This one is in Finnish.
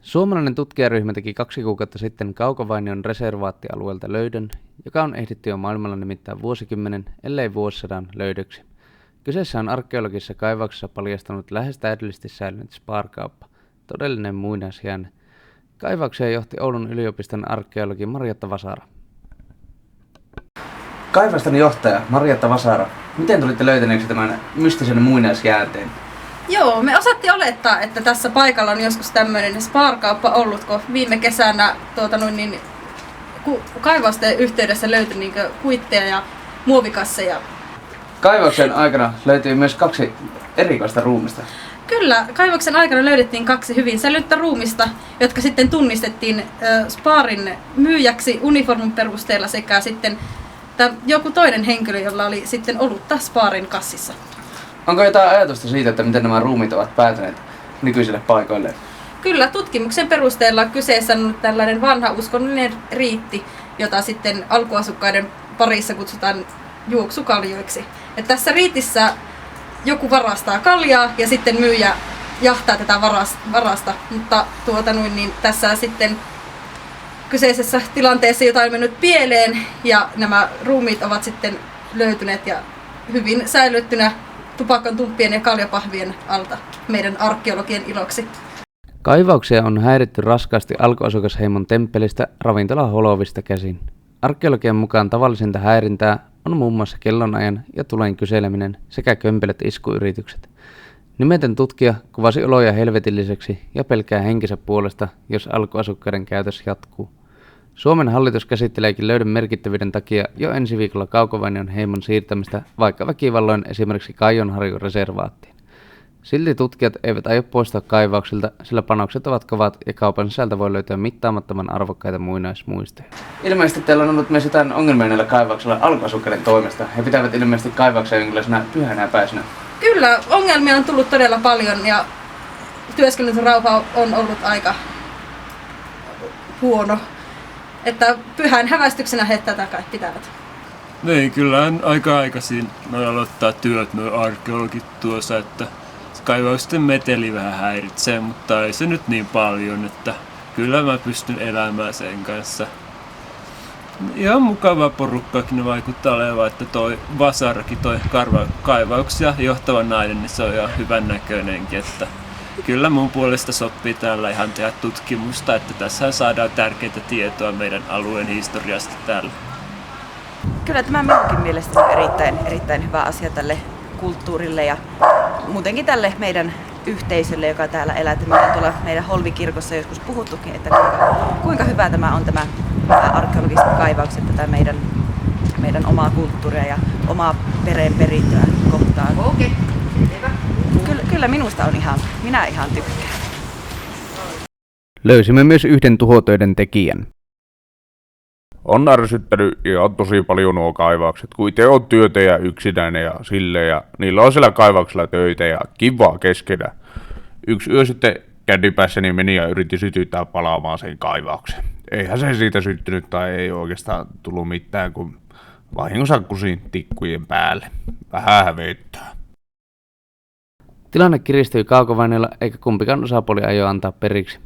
Suomalainen tutkijaryhmä teki 2 kuukautta sitten Kaukovainion reservaattialueelta löydön, joka on ehditty jo maailmalla nimittäin vuosikymmenen, ellei vuosisadan löydöksi. Kyseessä on arkeologisessa kaivauksessa paljastunut lähes täydellisesti säilynyt Spar-kauppa, todellinen muinaisjäänne. Kaivaukseen johti Oulun yliopiston arkeologi Marjatta Vasara. Kaivaston johtaja Marjatta Vasara, miten tulitte löytäneeksi tämän mystisen muinaisjäänteen? Joo, me osattiin olettaa, että tässä paikalla on joskus tämmöinen Spar-kauppa ollut, kun viime kesänä kaivausten yhteydessä löytyi kuitteja ja muovikasseja. Kaivauksen aikana löytyi myös 2 erikoista ruumista. Kyllä, kaivoksen aikana löydettiin 2 hyvin säilynyttä ruumista, jotka sitten tunnistettiin Sparin myyjäksi uniformun perusteella sekä sitten joku toinen henkilö, jolla oli sitten olutta Sparin kassissa. Onko jotain ajatusta siitä, että miten nämä ruumiit ovat päätyneet nykyisille paikoille? Kyllä, tutkimuksen perusteella kyseessä on tällainen vanha uskonnollinen riitti, jota sitten alkuasukkaiden parissa kutsutaan juoksukaljoiksi. Et tässä riitissä joku varastaa kaljaa ja sitten myyjä jahtaa tätä varasta, mutta tässä sitten kyseisessä tilanteessa jotain on mennyt pieleen ja nämä ruumiit ovat sitten löytyneet ja hyvin säilyttynä tupakan tumppien ja kaljapahvien alta meidän arkeologien iloksi. Kaivauksia on häiritty raskaasti alkuasukasheimon temppelistä ravintola Holovista käsin. Arkeologian mukaan tavallisinta häirintää on muun muassa kellonajan ja tulen kyseleminen sekä kömpelöt iskuyritykset. Nimetön tutkija kuvasi oloja helvetilliseksi ja pelkää henkensä puolesta, jos alkuasukkaiden käytös jatkuu. Suomen hallitus käsitteleekin löydön merkittävyyden takia jo ensi viikolla Kaukovainion heimon siirtämistä vaikka väkivalloin esimerkiksi Kaijonharjun reservaattiin. Silti tutkijat eivät aio poistaa kaivauksilta, sillä panokset ovat kovat ja kaupan sisältä voi löytyä mittaamattoman arvokkaita muinaismuistoja. Ilmeisesti teillä on ollut myös jotain ongelmia näillä kaivauksilla alkuasukkaiden toimesta. He pitävät ilmeisesti kaivauksia jonkinlaisena pyhänä pääsynä. Kyllä, ongelmia on tullut todella paljon ja työskentelyrauha on ollut aika huono. Että pyhän häväistyksenä he tätä kai pitävät. Niin, kyllähän aika aikaisin noi aloittaa työt nuo arkeologit tuossa, että kaivausten meteli vähän häiritsee, mutta ei se nyt niin paljon, että kyllä mä pystyn elämään sen kanssa. Ihan mukava porukkaakin ne vaikuttaa olevan, että toi Vasarakin, toi kaivauksia johtava nainen, niin se on ihan hyvän näköinenkin, että kyllä mun puolesta sopii täällä ihan tehdä tutkimusta, että tässä saadaan tärkeää tietoa meidän alueen historiasta täällä. Kyllä tämä minunkin mielestäni on erittäin hyvä asia tälle kulttuurille ja muutenkin tälle meidän yhteisölle, joka täällä elää. Me ollaan tuolla meidän Holvikirkossa joskus puhuttukin, että kuinka hyvä tämä on tämä arkeologiset kaivaukset tätä meidän omaa kulttuuria ja omaa perheenperintöä kohtaan. Okei. Kyllä minusta on minä ihan tykkään. Löysimme myös yhden tuhotöiden tekijän. On ärsyttänyt ihan tosi paljon nuo kaivaukset, kun itse on työtä ja yksinäinen ja silleen, ja niillä on siellä kaivauksella töitä ja kivaa keskenään. Yksi yö sitten kännipäässäni meni ja yritti sytyttää palaamaan sen kaivaukseen. Eihän se siitä syttynyt tai ei oikeastaan tullut mitään, kun vahingossa kusin tikkujen päälle. Vähän hävettää. Tilanne kiristyi Kaukovainiolla eikä kumpikaan osapuoli aio antaa periksi.